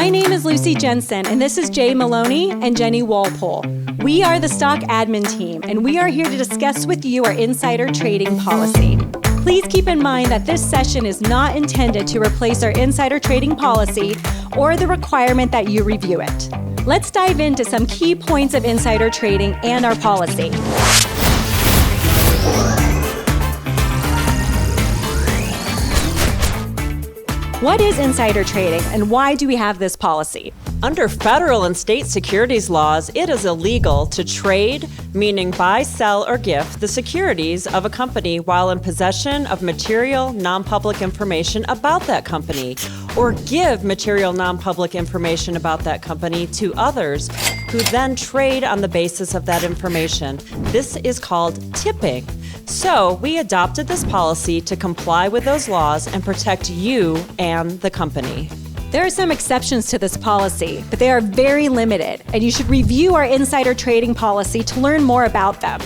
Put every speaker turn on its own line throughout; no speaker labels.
My name is Lucy Jensen, and this is Jay Maloney and Jenny Walpole. We are the stock admin team, and we are here to discuss with you our insider trading policy. Please keep in mind that this session is not intended to replace our insider trading policy or the requirement that you review it. Let's dive into some key points of insider trading and our policy. What is insider trading and why do we have this policy?
Under federal and state securities laws, it is illegal to trade, meaning buy, sell, or gift the securities of a company while in possession of material, non-public information about that company, or give material, non-public information about that company to others who then trade on the basis of that information. This is called tipping. So we adopted this policy to comply with those laws and protect you and the company.
There are some exceptions to this policy, but they are very limited, and you should review our insider trading policy to learn more about them.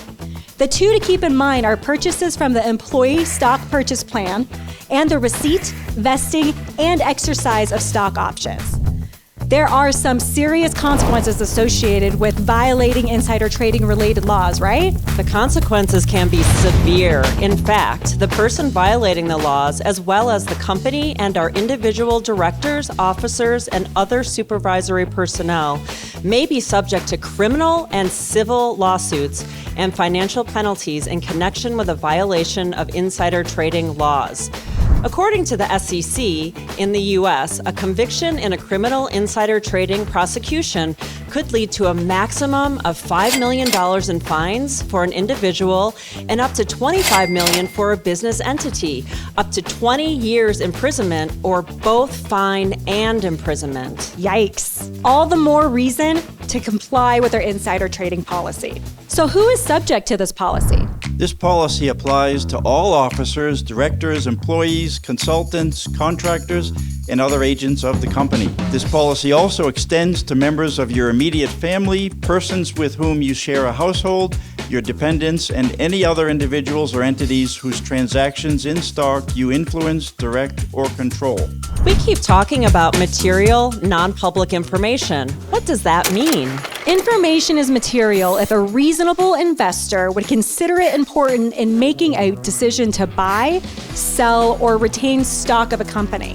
The two to keep in mind are purchases from the employee stock purchase plan and the receipt, vesting, and exercise of stock options. There are some serious consequences associated with violating insider trading related laws, right?
The consequences can be severe. In fact, the person violating the laws, as well as the company and our individual directors, officers, and other supervisory personnel, may be subject to criminal and civil lawsuits and financial penalties in connection with a violation of insider trading laws. According to the SEC, in the U.S., a conviction in a criminal insider trading prosecution could lead to a maximum of $5 million in fines for an individual and up to $25 million for a business entity, up to 20 years imprisonment or both fine and imprisonment.
Yikes. All the more reason to comply with our insider trading policy. So who is subject to this policy?
This policy applies to all officers, directors, employees, consultants, contractors, and other agents of the company. This policy also extends to members of your immediate family, persons with whom you share a household, your dependents, and any other individuals or entities whose transactions in stock you influence, direct, or control.
We keep talking about material, non-public information. What does that mean?
Information is material if a reasonable investor would consider it important in making a decision to buy, sell, or retain stock of a company.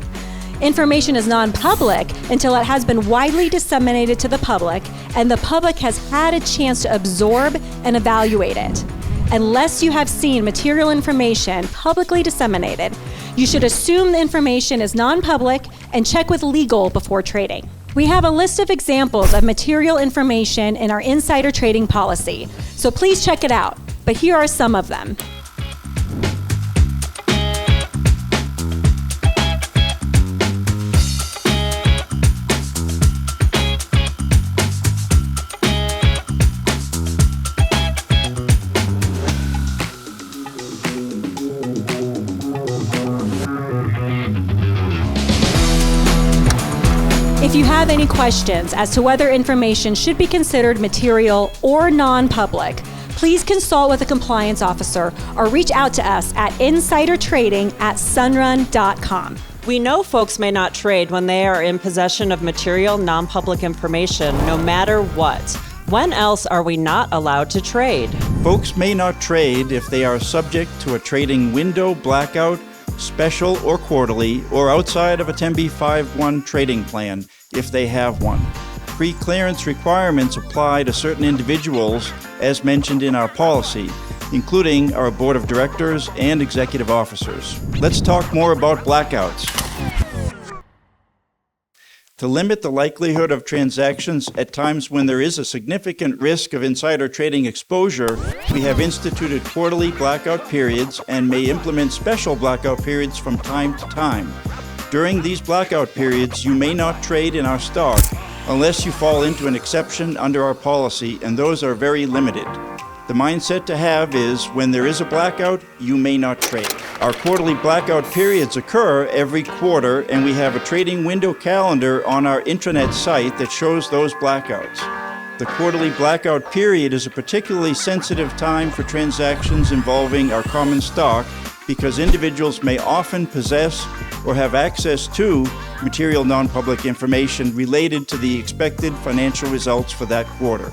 Information is non-public until it has been widely disseminated to the public and the public has had a chance to absorb and evaluate it. Unless you have seen material information publicly disseminated, you should assume the information is non-public and check with legal before trading. We have a list of examples of material information in our insider trading policy, so please check it out. But here are some of them. If you have any questions as to whether information should be considered material or non-public, please consult with a compliance officer or reach out to us at insidertrading@sunrun.com.
We know folks may not trade when they are in possession of material, non-public information, no matter what. When else are we not allowed to trade?
Folks may not trade if they are subject to a trading window, blackout, special or quarterly, or outside of a 10b5-1 trading plan, if they have one. Pre-clearance requirements apply to certain individuals, as mentioned in our policy, including our board of directors and executive officers. Let's talk more about blackouts. To limit the likelihood of transactions at times when there is a significant risk of insider trading exposure, we have instituted quarterly blackout periods and may implement special blackout periods from time to time. During these blackout periods, you may not trade in our stock unless you fall into an exception under our policy, and those are very limited. The mindset to have is, when there is a blackout, you may not trade. Our quarterly blackout periods occur every quarter, and we have a trading window calendar on our intranet site that shows those blackouts. The quarterly blackout period is a particularly sensitive time for transactions involving our common stock because individuals may often possess or have access to material non-public information related to the expected financial results for that quarter.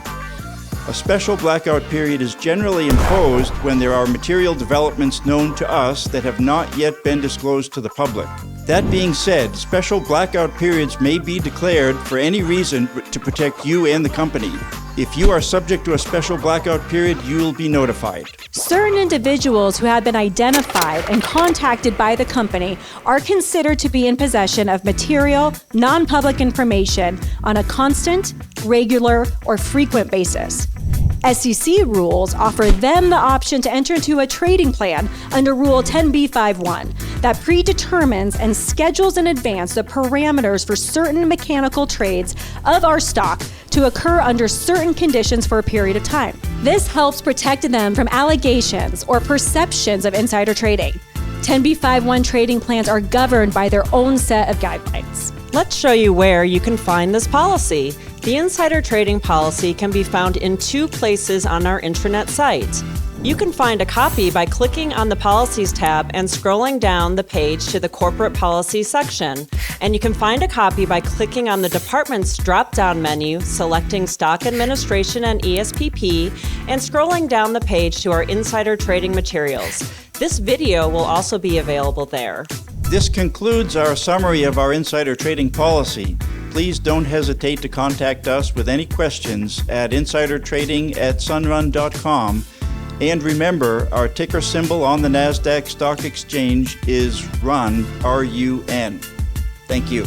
A special blackout period is generally imposed when there are material developments known to us that have not yet been disclosed to the public. That being said, special blackout periods may be declared for any reason to protect you and the company. If you are subject to a special blackout period, you will be notified.
Certain individuals who have been identified and contacted by the company are considered to be in possession of material, non-public information on a constant, regular, or frequent basis. SEC rules offer them the option to enter into a trading plan under Rule 10b-5-1 that predetermines and schedules in advance the parameters for certain mechanical trades of our stock to occur under certain conditions for a period of time. This helps protect them from allegations or perceptions of insider trading. 10b-5-1 trading plans are governed by their own set of guidelines.
Let's show you where you can find this policy. The insider trading policy can be found in 2 places on our intranet site. You can find a copy by clicking on the Policies tab and scrolling down the page to the Corporate Policy section. And you can find a copy by clicking on the Departments drop-down menu, selecting Stock Administration and ESPP, and scrolling down the page to our Insider Trading Materials. This video will also be available there.
This concludes our summary of our insider trading policy. Please don't hesitate to contact us with any questions at insidertrading@sunrun.com. And remember, our ticker symbol on the NASDAQ Stock Exchange is RUN, R-U-N. Thank you.